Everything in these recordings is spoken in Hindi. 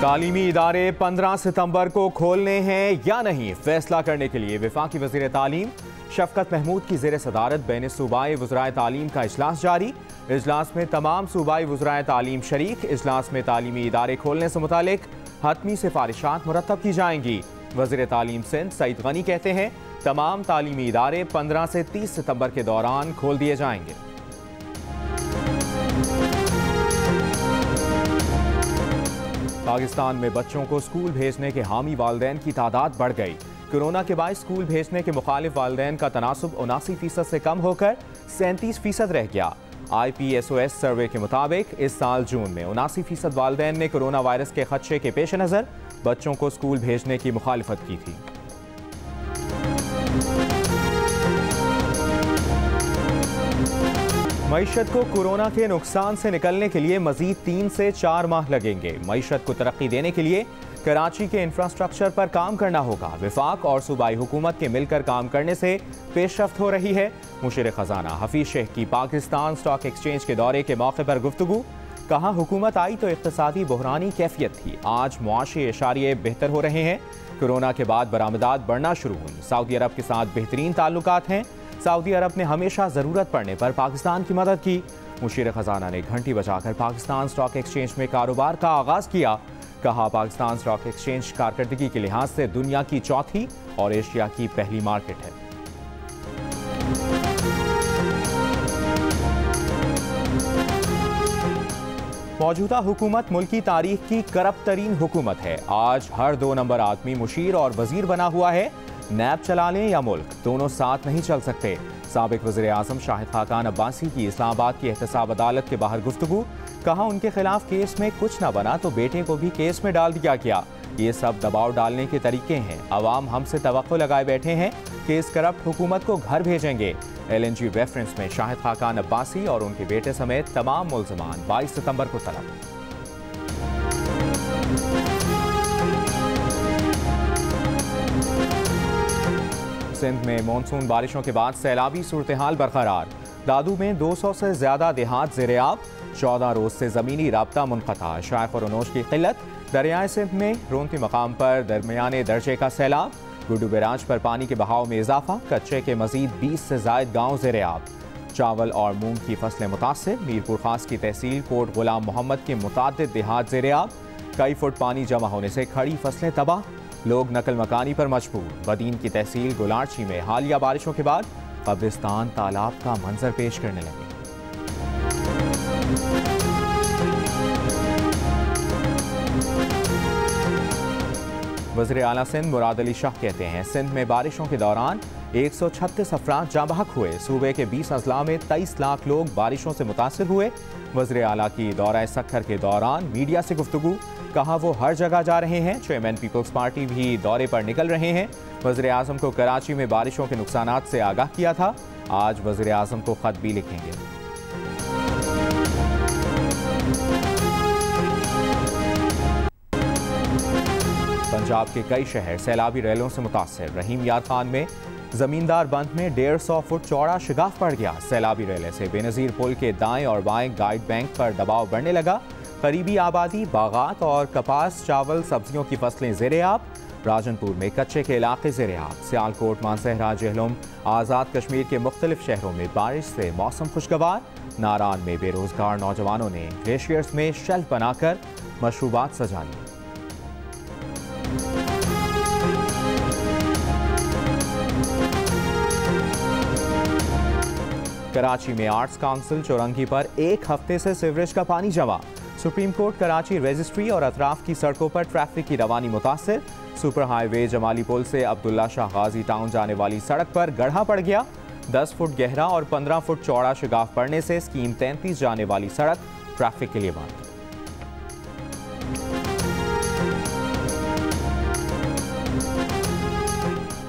तालीमी इदारे 15 सितंबर को खोलने हैं या नहीं, फैसला करने के लिए वफाकी वज़ीर तालीम शफकत महमूद की ज़ेर सदारत बैन सूबाई वज़राए तालीम का इजलास जारी। इजलास में तमाम सूबाई वज़राए तालीम शरीक। इजलास में तालीमी इदारे खोलने से मुतालिक हतमी सिफारिशात मुरतब की जाएंगी। वज़ीर तालीम सिंध सईद गनी कहते हैं तमाम तालीमी इदारे 15 से 30 सितंबर के दौरान खोल दिए जाएंगे। पाकिस्तान में बच्चों को स्कूल भेजने के हामी वालिदैन की तादाद बढ़ गई। कोरोना के बाद स्कूल भेजने के मुखालिफ वालिदैन का तनासुब 79% से कम होकर 37% रह गया। IPSOS सर्वे के मुताबिक इस साल जून में 79% वालिदैन ने कोरोना वायरस के खदशे के पेश नज़र बच्चों को स्कूल भेजने की मुखालिफत की थी। मईशत को कोरोना के नुकसान से निकलने के लिए मजीद 3 से 4 माह लगेंगे। मईशत को तरक्की देने के लिए कराची के इंफ्रास्ट्रक्चर पर काम करना होगा। वफाक और सूबाई हुकूमत के मिलकर काम करने से पेशरफ्त हो रही है। मुशीर खजाना हफीज शेख की पाकिस्तान स्टॉक एक्सचेंज के दौरे के मौके पर गुफ्तगू। कहा हुकूमत आई तो इक्तसादी बहरानी कैफियत थी, आज मुआशी इशारे बेहतर हो रहे हैं। कोरोना के बाद बरामदात बढ़ना शुरू हुई। सऊदी अरब के साथ बेहतरीन ताल्लुकात हैं। सऊदी अरब ने हमेशा ज़रूरत पड़ने पर पाकिस्तान की मदद की। मुशीर खजाना ने घंटी बजाकर पाकिस्तान स्टॉक एक्सचेंज में कारोबार का आगाज़ किया। कहा पाकिस्तान स्टॉक एक्सचेंज कारकर्दगी के लिहाज से दुनिया की चौथी और एशिया की पहली मार्केट है। मौजूदा हुकूमत मुल्की तारीख की करप्ट तरीन हुकूमत है। आज हर 2 नंबर आदमी मुशीर और वजीर बना हुआ है। नैब चला लें या मुल्क, दोनों साथ नहीं चल सकते। साबिक वज़ीर आज़म शाहिद खाकान अब्बासी की इस्लामाबाद की एहतसाब अदालत के बाहर गुफ्तगू। कहा उनके खिलाफ केस में कुछ न बना तो बेटे को भी केस में डाल दिया गया। ये सब दबाव डालने के तरीके हैं। अवाम हमसे तवक्को लगाए बैठे हैं कि इस करप्ट हुकूमत को घर भेजेंगे। LNG रेफरेंस में शाहिद खाकान अब्बासी और उनके बेटे समेत तमाम मुल्ज़िमान 22 सितंबर को तलब। सिंध में मानसून बारिशों के बाद सैलाबी सूरत हाल बरकरार। दादू में 200 से ज्यादा देहात ज़ेर-ए-आब। 14 रोज से ज़मीनी राब्ता मुनक़ता। शाइख और अनोश की क़िल्लत। दरियाए सिंध में रोंती मकाम पर दरमियाने दर्जे का सैलाब। गुड्डू बैराज पर पानी के बहाव में इजाफा। कच्चे के मजीद 20 से जायद गाँव ज़ेर-ए-आब। चावल और मूंग की फसलें मुतासिर। मीरपुर खास की तहसील कोट गुलाम मोहम्मद के मुतादिद देहात ज़ेर-ए-आब। कई फुट पानी जमा होने से खड़ी फसलें तबाह। लोग नकल मकानी पर मजबूर। बदीन की तहसील गुलारची में हालिया बारिशों के बाद कब्रिस्तान तालाब का मंजर पेश करने लगे। वज़ीर आला सिंध मुराद अली शाह कहते हैं सिंध में बारिशों के दौरान 136 अफराद जाँ बहक हुए। सूबे के 20 अजला में 23 लाख लोग बारिशों से मुतासिर हुए। वज़ीर आला की दौरा सक्खर के दौरान मीडिया से गुफ्तगू। कहा वो हर जगह जा रहे हैं। चेयरमैन पीपल्स पार्टी भी दौरे पर निकल रहे हैं। वज़ीर आज़म को कराची में बारिशों के नुकसानात से आगाह किया था। आज वज़ीर आज़म को खत भी लिखेंगे। पंजाब के कई शहर सैलाबी रैलों से मुतासिर। रहीम यार खान में जमींदार बंद में 150 फुट चौड़ा शिगाफ पड़ गया। सैलाबी रैले से बेनज़ीर पुल के दाएं और बाएं गाइड बैंक पर दबाव बढ़ने लगा। करीबी आबादी, बागात और कपास, चावल, सब्जियों की फसलें ज़ेर-ए-आब। राजनपुर में कच्चे के इलाके ज़ेर-ए-आब। सियालकोट, मानसहरा, जेहलम, आज़ाद कश्मीर के मुख्तलिफ शहरों में बारिश से मौसम खुशगवार। नारान में बेरोजगार नौजवानों ने ग्लेशियर्स में शेल्फ बनाकर मशरूबात सजा ली। कराची में आर्ट्स काउंसिल चौरंगी पर 1 हफ्ते से सीवरेज का पानी जमा। सुप्रीम कोर्ट कराची रजिस्ट्री और अतराफ की सड़कों पर ट्रैफिक की रवानी मुतासिर। सुपर हाईवे जमाली पुल से अब्दुल्ला शाह गाजी टाउन जाने वाली सड़क पर गड्ढा पड़ गया। 10 फुट गहरा और 15 फुट चौड़ा शिगाफ पड़ने से स्कीम 33 जाने वाली सड़क ट्रैफिक के लिए बंद।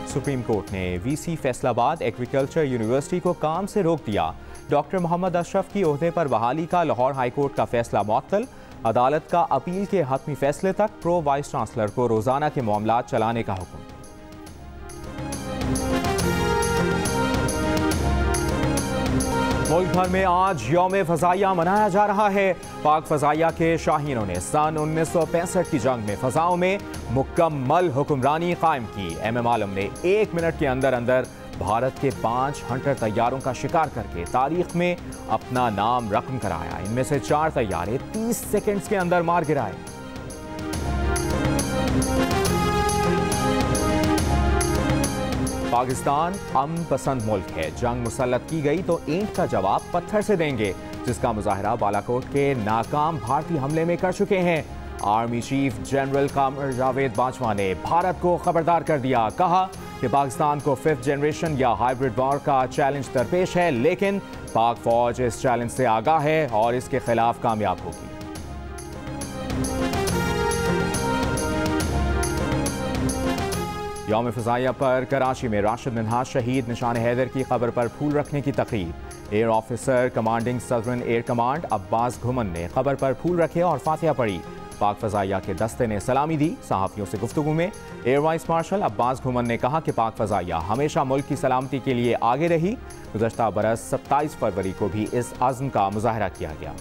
सुप्रीम कोर्ट ने VC फैसलाबाद एग्रीकल्चर यूनिवर्सिटी को काम से रोक दिया। डॉक्टर मोहम्मद अशरफ की ओहदे पर बहाली का लाहौर हाईकोर्ट का फैसला मुअत्तल। अदालत का अपील के हतमी फैसले तक प्रो वाइस चांसलर को रोजाना के मामलात चलाने का हुक्म। मुल्क भर में आज यौम फ़ज़ाइया मनाया जा रहा है। पाक फ़ज़ाइया के शाहीनों ने सन 1965 की जंग में फ़ज़ाओं में मुकम्मल हुक्मरानी कायम की। MM आलम ने 1 मिनट के अंदर अंदर भारत के 5 हंटर तैयारों का शिकार करके तारीख में अपना नाम रकम कराया। इनमें से 4 तैयारे 30 सेकंड्स के अंदर मार गिराए। पाकिस्तान अमन पसंद मुल्क है। जंग मुसल्लत की गई तो ईंट का जवाब पत्थर से देंगे, जिसका मुजाहरा बालाकोट के नाकाम भारतीय हमले में कर चुके हैं। आर्मी चीफ जनरल कामर जावेद बाजवा ने भारत को खबरदार कर दिया। कहा कि पाकिस्तान को 5th जनरेशन या हाइब्रिड वॉर का चैलेंज दरपेश है, लेकिन पाक फौज इस चैलेंज से आगाह है और इसके खिलाफ कामयाब होगी। यौम फ़ज़ाइया पर कराची में राशिद मिन्हाज शहीद निशान हैदर की कब्र पर फूल रखने की तकरीब। Air officer commanding southern air command Abbas घुमन ने कब्र पर फूल रखे और फातिहा पढ़ी। पाक फ़ज़ाइया के दस्ते ने सलामी दी। सहाफ़ियों से गुफ्तगू में एयर वाइस मार्शल अब्बास घुमन ने कहा कि पाक फ़ज़ाइया हमेशा मुल्क की सलामती के लिए आगे रही। गुज़श्ता बरस 27 फरवरी को भी इस आज़म का मुज़ाहरा किया गया।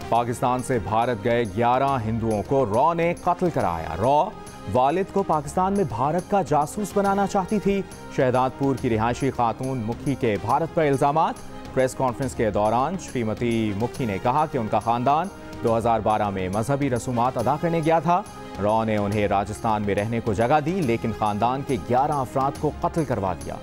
पाकिस्तान से भारत गए 11 हिंदुओं को रॉ ने कत्ल कराया। रॉ वालिद को पाकिस्तान में भारत का जासूस बनाना चाहती थी। शहदादपुर की रिहायशी खातून मुखी के भारत पर इल्जामात। प्रेस कॉन्फ्रेंस के दौरान श्रीमती मुखी ने कहा कि उनका खानदान 2012 में मजहबी रसूमात अदा करने गया था। रॉ ने उन्हें राजस्थान में रहने को जगह दी, लेकिन खानदान के 11 अफराद को कत्ल करवा दिया।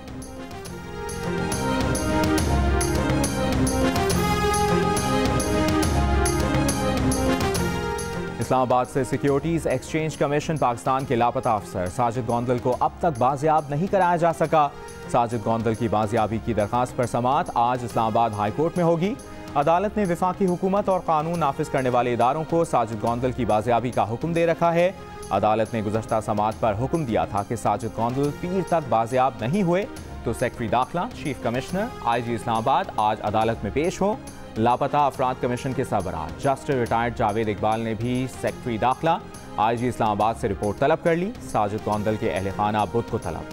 इस्लामाबाद से सिक्योरिटीज एक्सचेंज कमीशन पाकिस्तान के लापता अफसर साजिद गोंदल को अब तक बाजियाब नहीं कराया जा सका। साजिद गोंदल की बाजियाबी की दरखास्त पर समाअत आज इस्लामाबाद हाई कोर्ट में होगी। अदालत ने वफाकी हुकूमत और कानून नाफिज करने वाले इदारों को साजिद गोंदल की बाजियाबी का हुक्म दे रखा है। अदालत ने गुज़श्ता समाअत पर हुक्म दिया था कि साजिद गोंदल पीर तक बाजियाब नहीं हुए तो सेक्रेटरी दाखिला, चीफ कमिश्नर, IG इस्लामाबाद आज अदालत में पेश हो। लापता अफराद कमीशन के सरबराह जस्टिस रिटायर्ड जावेद इकबाल ने भी सेक्रेटरी दाखिला, IG इस्लामाबाद से रिपोर्ट तलब कर ली। साजिद गोंदल के अहल खाना बुध को तलब।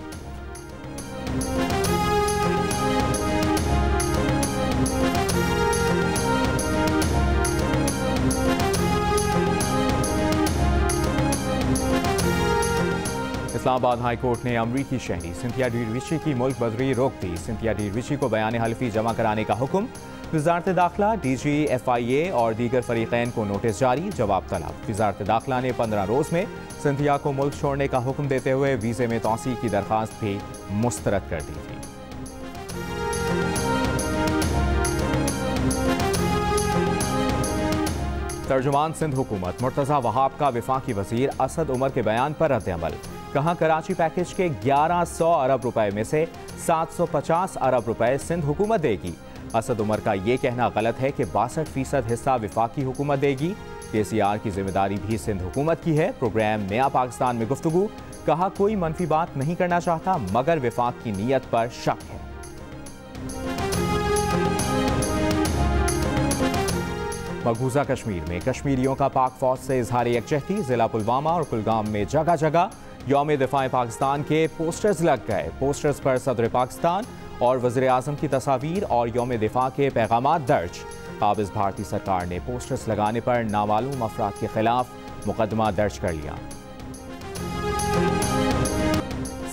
इस्लामाबाद हाई कोर्ट ने अमरीकी शहरी सिंथिया डी रिची की मुल्क बदरी रोक दी। सिंथिया डी रिची को बयान हल्फी जमा कराने का हुक्म। वजारत दाखिला, DG FIA और दीगर फरीकैन को नोटिस जारी, जवाब तलब। वजारत दाखिला ने 15 रोज़ में सिंथिया को मुल्क छोड़ने का हुक्म देते हुए वीज़े में तौसीक की दरख्वास्त भी मुस्तरद कर दी थी। तर्जुमान सिंध हुकूमत मुर्तज़ा वहाब का वफाकी वज़ीर असद उमर के बयान पर रद्द-ए-अमल। कहा कराची पैकेज के 1100 अरब रुपए में से 750 अरब रुपए सिंध हुकूमत देगी। असद उमर का ये कहना गलत है कि 62% हिस्सा वफाकी हुकूमत देगी। KCR की जिम्मेदारी भी सिंध हुकूमत की है। प्रोग्राम नया पाकिस्तान में गुफ्तगू। कहा कोई मनफी बात नहीं करना चाहता, मगर वफाक की नीयत पर शक है। मकबूजा कश्मीर में कश्मीरियों का पाक फौज से इजहार यकजहती। जिला पुलवामा और कुलगाम में जगह जगह यौम दिफा पाकिस्तान के पोस्टर्स लग गए। पोस्टर्स पर सदर पाकिस्तान और वज़ीर आज़म की तस्वीर और यौम दिफा के पैगामात दर्ज। काबिज भारतीय सरकार ने पोस्टर्स लगाने पर नामालूम अफराद के खिलाफ मुकदमा दर्ज कर लिया।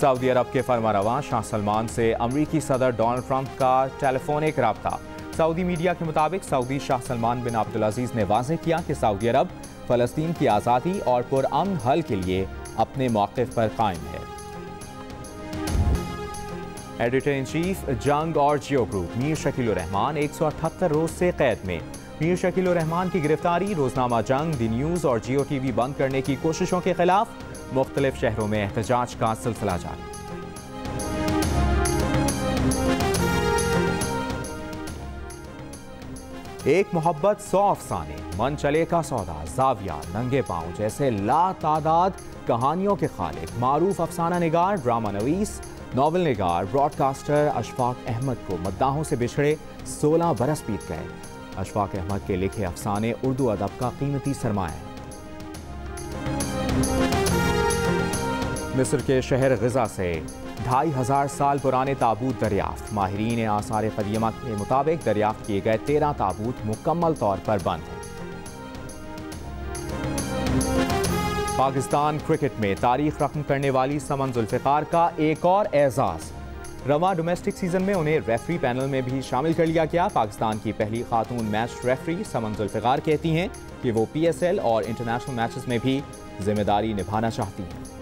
सऊदी अरब के फरमारवा शाह सलमान से अमरीकी सदर डोनाल्ड ट्रंप का टेलीफोनिक रब्ता। सऊदी मीडिया के मुताबिक सऊदी शाह सलमान बिन अब्दुल अजीज ने वाज़ेह किया कि सऊदी अरब फ़लस्तीन की आज़ादी और पुरअमन हल के लिए अपने मौक़िफ़ पर कायम है। एडिटर इन चीफ जंग और जियो ग्रुप मीर शकील रहमान 178 रोज से कैद में। मीर शकील रहमान की गिरफ्तारी, रोजनामा जंग, दी न्यूज़ और जियो TV बंद करने की कोशिशों के खिलाफ मुख्तलिफ शहरों में एहतजाज का सिलसिला जारी। एक मोहब्बत 100 अफसाने, मन चले का सौदा, जाविया, नंगे पांव जैसे लातादाद कहानियों के खालिक, मारूफ अफसाना निगार, ड्रामा नवीस, नॉवल निगार, ब्रॉडकास्टर अशफाक अहमद को मद्दाहों से बिछड़े 16 बरस बीत गए। अशफाक अहमद के लिखे अफसाने उर्दू अदब का कीमती सरमाया है। मिस्र के शहर ग़ज़ा से 2500 साल पुराने ताबूत दरियाफ्त। माहिरीन आसार क़दीमा के मुताबिक दरियाफ्त किए गए 13 ताबूत मुकम्मल तौर पर बंद हैं। पाकिस्तान क्रिकेट में तारीख रकम करने वाली समन जुल्फ़िकार का एक और एजाज़। रवां डोमेस्टिक सीजन में उन्हें रेफरी पैनल में भी शामिल कर लिया गया। पाकिस्तान की पहली खातून मैच रेफरी समन जुल्फ़िकार कहती हैं कि वो PSL और इंटरनेशनल मैचेस में भी जिम्मेदारी निभाना चाहती हैं।